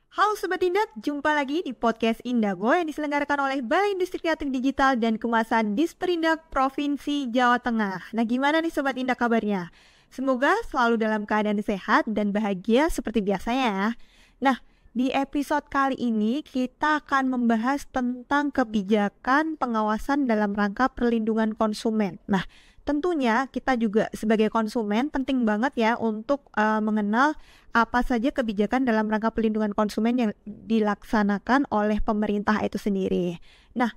Halo Sobat Indak, jumpa lagi di podcast Indago yang diselenggarakan oleh Balai Industri Kreatif Digital dan Kemasan Disperindak Provinsi Jawa Tengah. Nah, gimana nih Sobat Indak kabarnya? Semoga selalu dalam keadaan sehat dan bahagia seperti biasanya ya. Nah, di episode kali ini kita akan membahas tentang kebijakan pengawasan dalam rangka perlindungan konsumen. Nah, tentunya kita juga sebagai konsumen penting banget ya untuk mengenal apa saja kebijakan dalam rangka perlindungan konsumen yang dilaksanakan oleh pemerintah itu sendiri. Nah,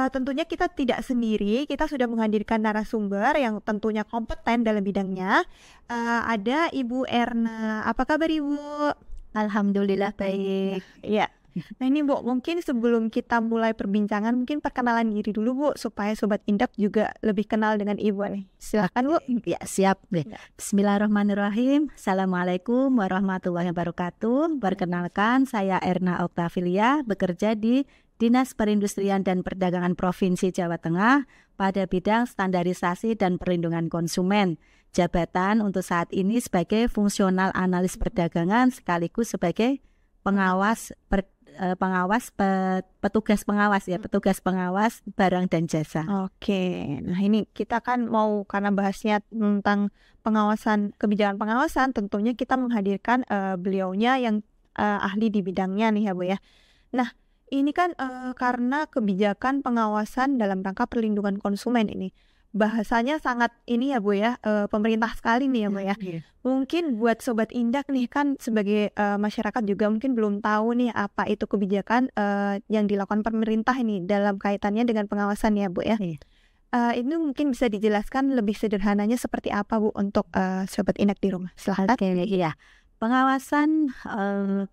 tentunya kita tidak sendiri, kita sudah menghadirkan narasumber yang tentunya kompeten dalam bidangnya. Ada Ibu Erna. Apa kabar Ibu? Alhamdulillah baik. Ya. Nah ini Bu, mungkin sebelum kita mulai perbincangan, mungkin perkenalan diri dulu Bu, supaya Sobat Indak juga lebih kenal dengan Ibu nih. Silakan Bu. Ya, siap deh. Ya. Bismillahirrahmanirrahim. Assalamualaikum warahmatullahi wabarakatuh. Perkenalkan, saya Erna Oktavilia, bekerja di Dinas Perindustrian dan Perdagangan Provinsi Jawa Tengah pada bidang standarisasi dan perlindungan konsumen. Jabatan untuk saat ini sebagai fungsional analis perdagangan sekaligus sebagai petugas pengawas barang dan jasa. Oke, nah ini kita kan mau karena bahasnya tentang kebijakan pengawasan, tentunya kita menghadirkan beliaunya yang ahli di bidangnya nih ya Bu ya. Nah ini kan karena kebijakan pengawasan dalam rangka perlindungan konsumen ini bahasanya sangat ini ya Bu ya, pemerintah sekali nih ya Bu ya. Mungkin buat Sobat Indak nih kan sebagai masyarakat juga mungkin belum tahu nih apa itu kebijakan yang dilakukan pemerintah ini dalam kaitannya dengan pengawasan ya Bu ya. Ini mungkin bisa dijelaskan lebih sederhananya seperti apa Bu untuk Sobat Indak di rumah. Silahkan. Iya. Pengawasan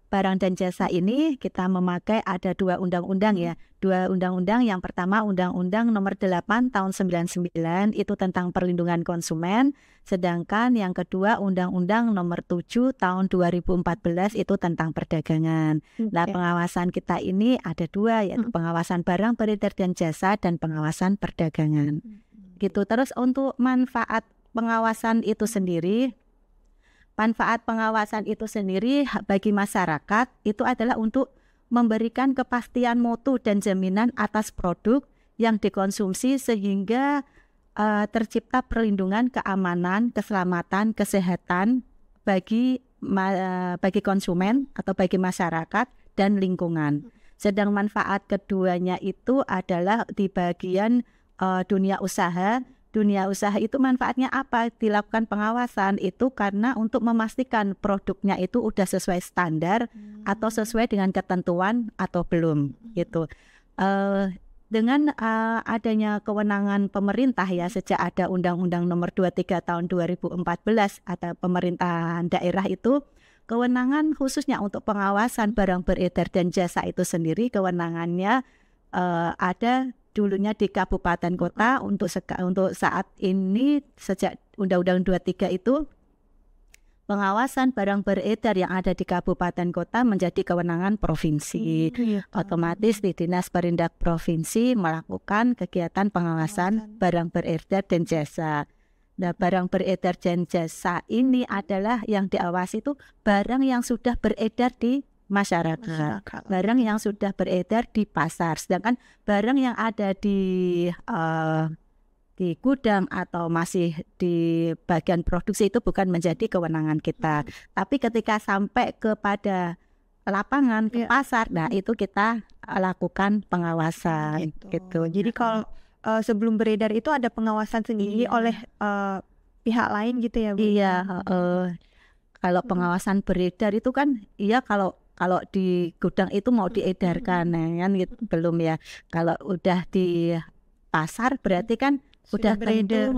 barang dan jasa ini kita memakai ada dua undang-undang ya. Dua undang-undang, yang pertama Undang-Undang Nomor 8 Tahun 99 itu tentang perlindungan konsumen. Sedangkan yang kedua Undang-Undang Nomor 7 Tahun 2014 itu tentang perdagangan. Nah, pengawasan kita ini ada dua, yaitu pengawasan barang beredar dan jasa dan pengawasan perdagangan. Gitu. Terus untuk manfaat pengawasan itu sendiri, bagi masyarakat itu adalah untuk memberikan kepastian mutu dan jaminan atas produk yang dikonsumsi sehingga tercipta perlindungan keamanan, keselamatan, kesehatan bagi konsumen atau bagi masyarakat dan lingkungan. Sedang manfaat keduanya itu adalah di bagian dunia usaha. Dunia usaha itu manfaatnya apa? Dilakukan pengawasan itu karena untuk memastikan produknya itu udah sesuai standar atau sesuai dengan ketentuan atau belum gitu. Dengan adanya kewenangan pemerintah ya, sejak ada Undang-Undang Nomor 23 Tahun 2014 atau pemerintahan daerah itu, kewenangan khususnya untuk pengawasan barang beredar dan jasa itu sendiri kewenangannya ada dulunya di kabupaten kota. Untuk saat ini sejak Undang-Undang 23 itu pengawasan barang beredar yang ada di kabupaten kota menjadi kewenangan provinsi. Otomatis di Dinas Perindak Provinsi melakukan kegiatan pengawasan barang beredar dan jasa. Nah, barang beredar dan jasa ini adalah yang diawasi itu barang yang sudah beredar di masyarakat, barang yang sudah beredar di pasar. Sedangkan barang yang ada di gudang atau masih di bagian produksi itu bukan menjadi kewenangan kita. Tapi ketika sampai kepada lapangan, ke pasar, nah itu kita lakukan pengawasan gitu. Jadi kalau sebelum beredar itu ada pengawasan sendiri oleh pihak lain gitu ya Bu? Iya, kalau pengawasan beredar itu kan kalau di gudang itu mau diedarkan kan gitu, belum ya. Kalau udah di pasar berarti kan sudah beredar,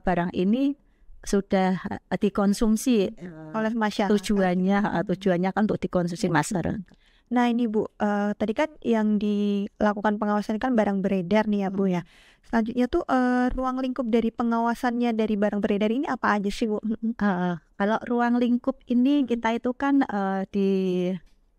barang ini sudah dikonsumsi oleh masyarakat. Tujuannya kan untuk dikonsumsi masyarakat. Nah ini Bu, tadi kan yang dilakukan pengawasan kan barang beredar nih ya Bu ya. Selanjutnya tuh ruang lingkup dari pengawasannya dari barang beredar ini apa aja sih Bu? Kalau ruang lingkup ini kita itu kan di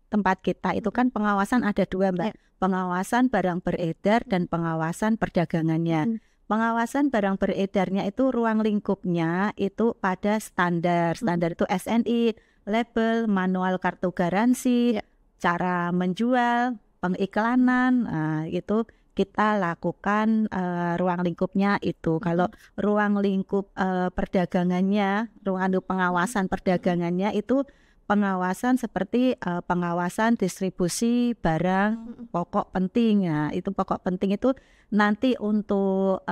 tempat kita itu kan pengawasan ada dua Mbak. Pengawasan barang beredar dan pengawasan perdagangannya. Pengawasan barang beredarnya itu ruang lingkupnya itu pada standar itu SNI, label, manual kartu garansi, cara menjual, pengiklanan, itu kita lakukan ruang lingkupnya itu. Kalau ruang lingkup perdagangannya, ruang lingkup pengawasan perdagangannya itu pengawasan seperti pengawasan distribusi barang pokok penting. Nah, itu pokok penting itu nanti untuk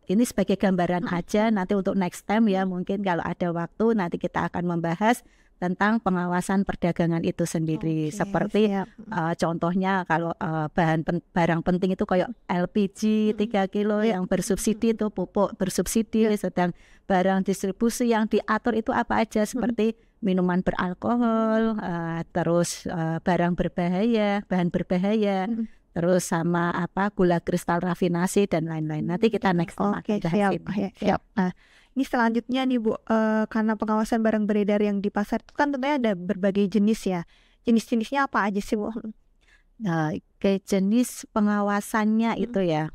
ini sebagai gambaran aja, nanti untuk next time ya, mungkin kalau ada waktu nanti kita akan membahas tentang pengawasan perdagangan itu sendiri. Seperti contohnya kalau barang penting itu kayak LPG 3 kilo yang bersubsidi, itu pupuk bersubsidi. Sedang barang distribusi yang diatur itu apa aja, seperti minuman beralkohol, terus barang berbahaya, bahan berbahaya, terus sama gula kristal rafinasi dan lain-lain. Nanti kita next time siap. Nah, ini selanjutnya nih Bu, karena pengawasan barang beredar yang di pasar itu kan tentunya ada berbagai jenis ya. Jenis-jenisnya apa aja sih Bu? Nah, jenis pengawasannya itu ya.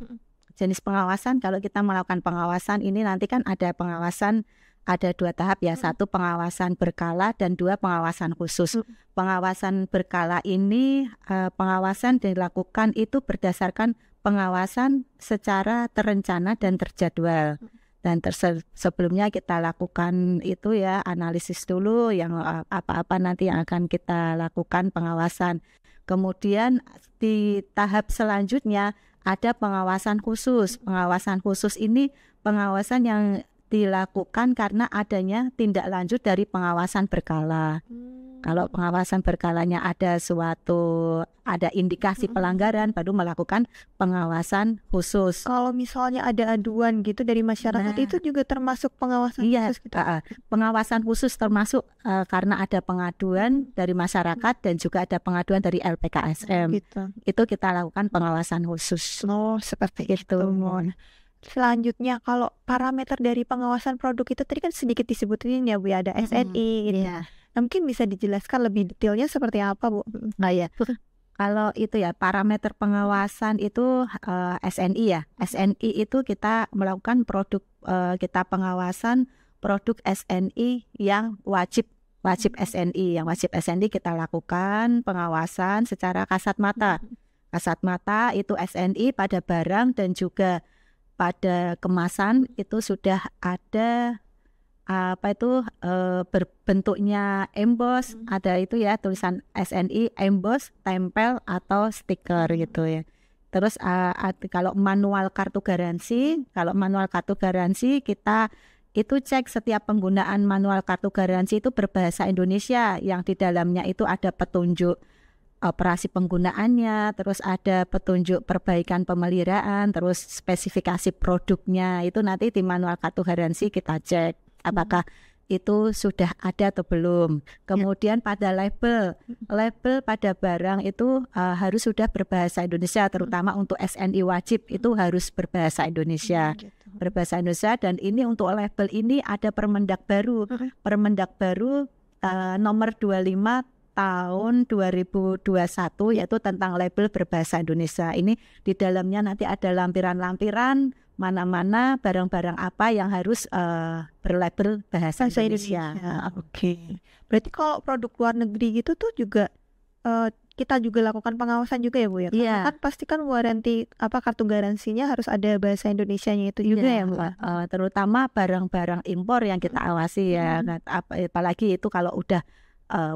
Jenis pengawasan, kalau kita melakukan pengawasan ini nanti kan ada pengawasan, ada 2 tahap ya. 1 pengawasan berkala dan 2 pengawasan khusus. Pengawasan berkala ini pengawasan dilakukan itu berdasarkan pengawasan secara terencana dan terjadwal. Dan sebelumnya kita lakukan itu ya analisis dulu yang apa-apa nanti yang akan kita lakukan pengawasan. Kemudian di tahap selanjutnya ada pengawasan khusus. Pengawasan khusus ini pengawasan yang dilakukan karena adanya tindak lanjut dari pengawasan berkala. Kalau pengawasan berkalanya ada indikasi pelanggaran, baru melakukan pengawasan khusus. Kalau misalnya ada aduan gitu dari masyarakat, itu juga termasuk pengawasan khusus gitu? Pengawasan khusus termasuk karena ada pengaduan dari masyarakat dan juga ada pengaduan dari LPKSM. Itu kita lakukan pengawasan khusus. Seperti itu. Selanjutnya kalau parameter dari pengawasan produk itu tadi kan sedikit disebutin ya Bu, ada SNI gitu. Nah, mungkin bisa dijelaskan lebih detailnya seperti apa Bu? Nah ya, kalau itu ya parameter pengawasan itu SNI ya. SNI itu kita melakukan kita pengawasan produk SNI yang wajib SNI. Yang wajib SNI kita lakukan pengawasan secara kasat mata. Kasat mata itu SNI pada barang dan juga pada kemasan itu sudah ada berbentuknya emboss, ada itu ya tulisan SNI, emboss, tempel atau stiker gitu ya. Terus kalau manual kartu garansi kita itu cek setiap penggunaan manual kartu garansi itu berbahasa Indonesia, yang di dalamnya itu ada petunjuk operasi penggunaannya, terus ada petunjuk perbaikan pemeliharaan, terus spesifikasi produknya. Itu nanti di manual kartu garansi kita cek apakah itu sudah ada atau belum. Kemudian pada label pada barang itu harus sudah berbahasa Indonesia, terutama untuk SNI wajib itu harus berbahasa Indonesia. Berbahasa Indonesia, dan ini untuk label ini ada Permendak baru nomor 25 tahun 2021, yaitu tentang label berbahasa Indonesia. Ini di dalamnya nanti ada lampiran-lampiran mana-mana barang-barang apa yang harus berlabel bahasa Indonesia. Berarti kalau produk luar negeri gitu tuh juga kita juga lakukan pengawasan juga ya Bu ya? Karena kan pasti kan waranti kartu garansinya harus ada bahasa Indonesianya itu juga ya Bu? Terutama barang-barang impor yang kita awasi ya. Apalagi itu kalau udah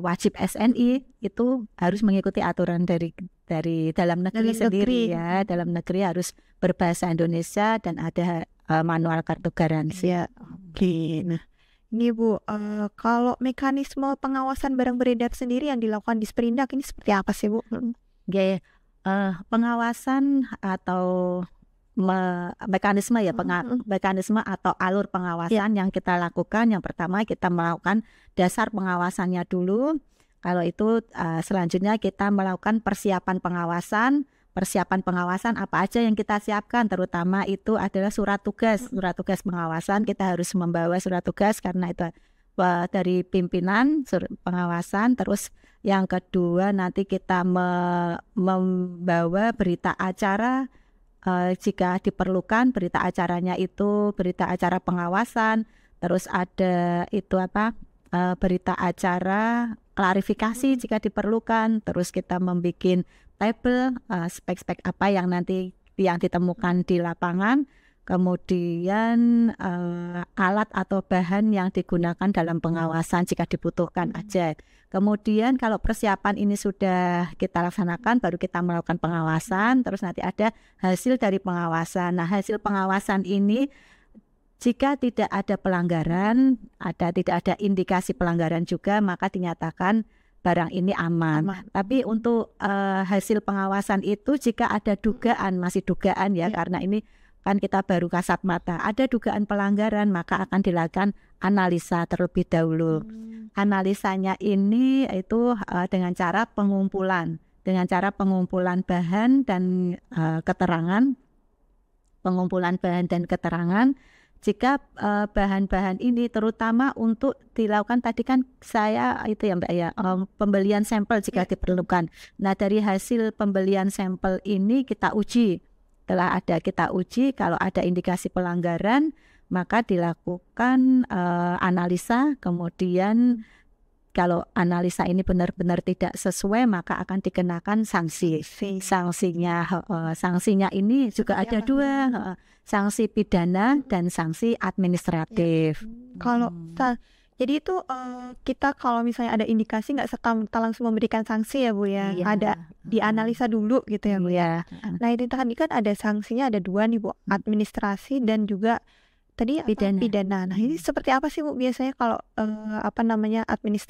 wajib SNI itu harus mengikuti aturan dari dalam negeri sendiri ya. Dalam negeri harus berbahasa Indonesia dan ada manual kartu garansi. Nah, ini Bu, kalau mekanisme pengawasan barang beredar sendiri yang dilakukan di Disperindak ini seperti apa sih Bu? Pengawasan atau mekanisme ya, mekanisme atau alur pengawasan yang kita lakukan. Yang pertama kita melakukan dasar pengawasannya dulu. Kalau itu selanjutnya kita melakukan persiapan pengawasan. Persiapan pengawasan apa aja yang kita siapkan, terutama itu adalah surat tugas pengawasan. Kita harus membawa surat tugas karena itu dari pimpinan pengawasan. Terus yang kedua nanti kita membawa berita acara. Jika diperlukan berita acaranya itu berita acara pengawasan, terus ada itu berita acara klarifikasi jika diperlukan, terus kita membuat tabel spek-spek apa yang nanti yang ditemukan di lapangan, kemudian alat atau bahan yang digunakan dalam pengawasan jika dibutuhkan aja. Kemudian kalau persiapan ini sudah kita laksanakan, baru kita melakukan pengawasan, terus nanti ada hasil dari pengawasan. Nah, hasil pengawasan ini jika tidak ada pelanggaran, tidak ada indikasi pelanggaran juga, maka dinyatakan barang ini aman. Tapi untuk hasil pengawasan itu jika ada dugaan, masih dugaan ya, karena ini kan kita baru kasat mata, ada dugaan pelanggaran, maka akan dilakukan analisa terlebih dahulu. Analisanya ini itu dengan cara pengumpulan bahan dan keterangan, jika bahan-bahan ini terutama untuk dilakukan tadi kan saya itu ya Mbak ya, pembelian sampel jika diperlukan. Nah, dari hasil pembelian sampel ini kita uji. Setelah kita uji, kalau ada indikasi pelanggaran, maka dilakukan analisa. Kemudian kalau analisa ini benar-benar tidak sesuai, maka akan dikenakan sanksi. Sanksinya ini juga ada dua, sanksi pidana dan sanksi administratif. Kalau jadi itu kita kalau misalnya ada indikasi nggak serta-merta langsung memberikan sanksi ya Bu ya, ada dianalisa dulu gitu ya Bu ya. Nah itu tadi kan ada sanksinya ada dua nih Bu, administrasi dan juga tadi pidana. Nah ini seperti apa sih Bu biasanya kalau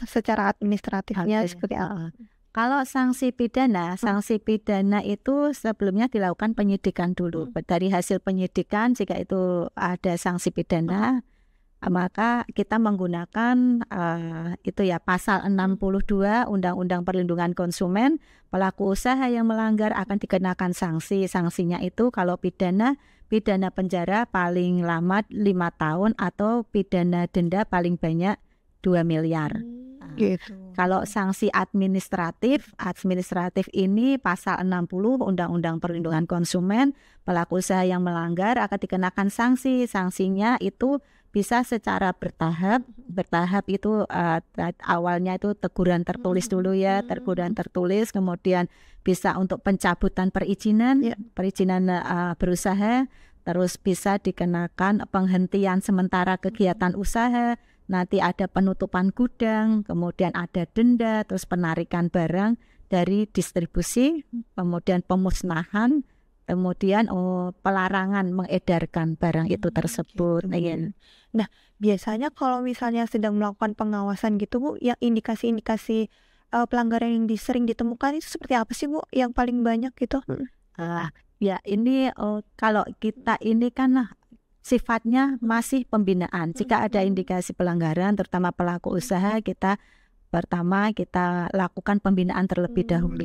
secara administratifnya seperti apa? Kalau sanksi pidana itu sebelumnya dilakukan penyidikan dulu. Dari hasil penyidikan jika itu ada sanksi pidana, maka kita menggunakan pasal 62 Undang-Undang Perlindungan Konsumen. Pelaku usaha yang melanggar akan dikenakan sanksi. Sanksinya itu kalau pidana penjara paling lama 5 tahun atau pidana denda paling banyak 2 miliar. Gitu. Kalau sanksi administratif ini pasal 60 Undang-Undang Perlindungan Konsumen. Pelaku usaha yang melanggar akan dikenakan sanksi. Sanksinya itu bisa secara bertahap itu awalnya itu teguran tertulis dulu ya, teguran tertulis, kemudian bisa untuk pencabutan perizinan berusaha, terus bisa dikenakan penghentian sementara kegiatan usaha, nanti ada penutupan gudang, kemudian ada denda, terus penarikan barang dari distribusi, kemudian pemusnahan, kemudian pelarangan mengedarkan barang itu tersebut. Nah, biasanya kalau misalnya sedang melakukan pengawasan gitu Bu, yang indikasi-indikasi pelanggaran yang sering ditemukan itu seperti apa sih Bu yang paling banyak gitu? Ya ini kalau kita ini kan sifatnya masih pembinaan. Jika ada indikasi pelanggaran, terutama pelaku usaha, pertama kita lakukan pembinaan terlebih dahulu.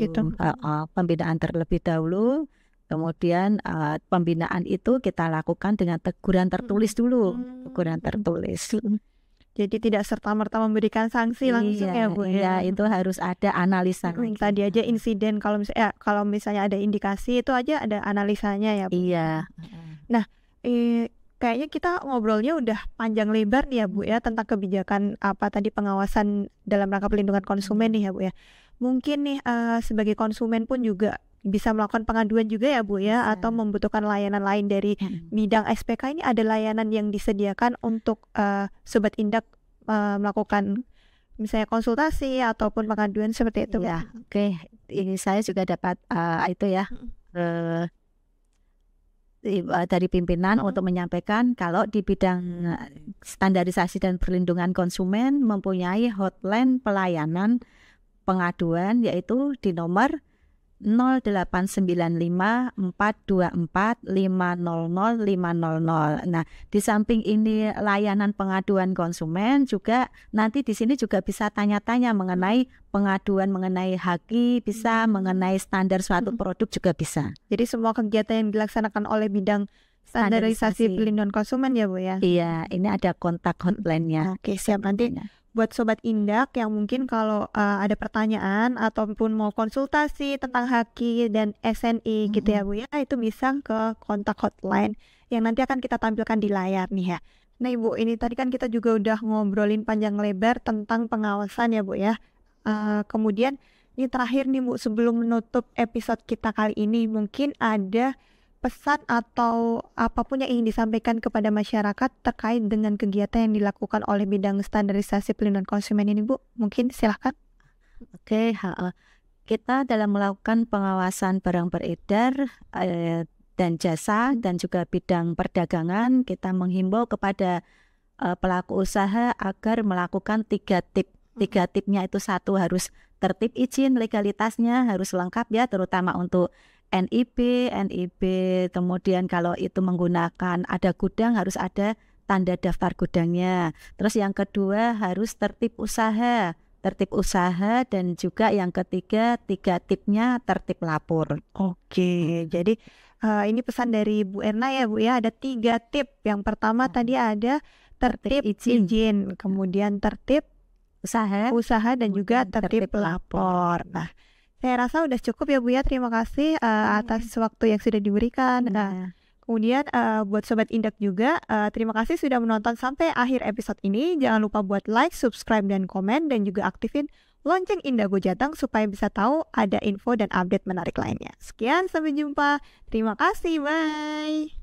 Pembinaan terlebih dahulu. Kemudian pembinaan itu kita lakukan dengan teguran tertulis dulu, teguran tertulis. Jadi tidak serta-merta memberikan sanksi langsung ya Bu ya. Itu harus ada analisa. Tadi aja insiden kalau misalnya ada indikasi itu aja ada analisanya ya Bu. Iya. Nah, kayaknya kita ngobrolnya udah panjang lebar nih ya Bu ya tentang kebijakan pengawasan dalam rangka pelindungan konsumen nih ya Bu ya. Mungkin nih sebagai konsumen pun juga bisa melakukan pengaduan juga ya Bu ya, atau membutuhkan layanan lain dari bidang SPK ini, ada layanan yang disediakan untuk Sobat Indak melakukan misalnya konsultasi ataupun pengaduan seperti itu ya. Oke, ini saya juga dapat dari pimpinan untuk menyampaikan kalau di bidang standarisasi dan perlindungan konsumen mempunyai hotline pelayanan pengaduan yaitu di nomor 0895-424-500-500. Nah, di samping ini layanan pengaduan konsumen juga nanti di sini juga bisa tanya-tanya mengenai pengaduan mengenai haki, bisa mengenai standar suatu produk juga bisa. Jadi semua kegiatan yang dilaksanakan oleh bidang standarisasi perlindungan konsumen ya Bu ya. Iya, ini ada kontak hotline-nya. Oke, siap. Nanti buat Sobat Indak yang mungkin kalau ada pertanyaan ataupun mau konsultasi tentang haki dan SNI gitu ya Bu ya, itu bisa ke kontak hotline yang nanti akan kita tampilkan di layar nih ya. Nah Ibu, ini tadi kan kita juga udah ngobrolin panjang lebar tentang pengawasan ya Bu ya, Kemudian ini terakhir nih Bu, sebelum menutup episode kita kali ini, mungkin ada pesan atau apapun yang ingin disampaikan kepada masyarakat terkait dengan kegiatan yang dilakukan oleh bidang standarisasi pelindungan konsumen ini Bu, mungkin silahkan. Oke, kita dalam melakukan pengawasan barang beredar dan jasa dan juga bidang perdagangan, kita menghimbau kepada pelaku usaha agar melakukan 3 tip. 3 tipnya itu, 1 harus tertib izin, legalitasnya harus lengkap ya, terutama untuk NIB, kemudian kalau itu menggunakan ada gudang harus ada tanda daftar gudangnya. Terus yang kedua harus tertib usaha dan juga yang ketiga 3 tipnya tertib lapor. Oke, jadi ini pesan dari Bu Erna ya Bu ya, ada 3 tip. Yang pertama tadi ada tertib izin, kemudian tertib usaha dan juga tertib lapor. Nah, saya rasa udah cukup ya Bu ya. Terima kasih atas waktu yang sudah diberikan. Nah, kemudian buat Sobat Indak juga, terima kasih sudah menonton sampai akhir episode ini. Jangan lupa buat like, subscribe, dan komen. Dan juga aktifin lonceng Indago Jateng supaya bisa tahu ada info dan update menarik lainnya. Sekian, sampai jumpa. Terima kasih, bye.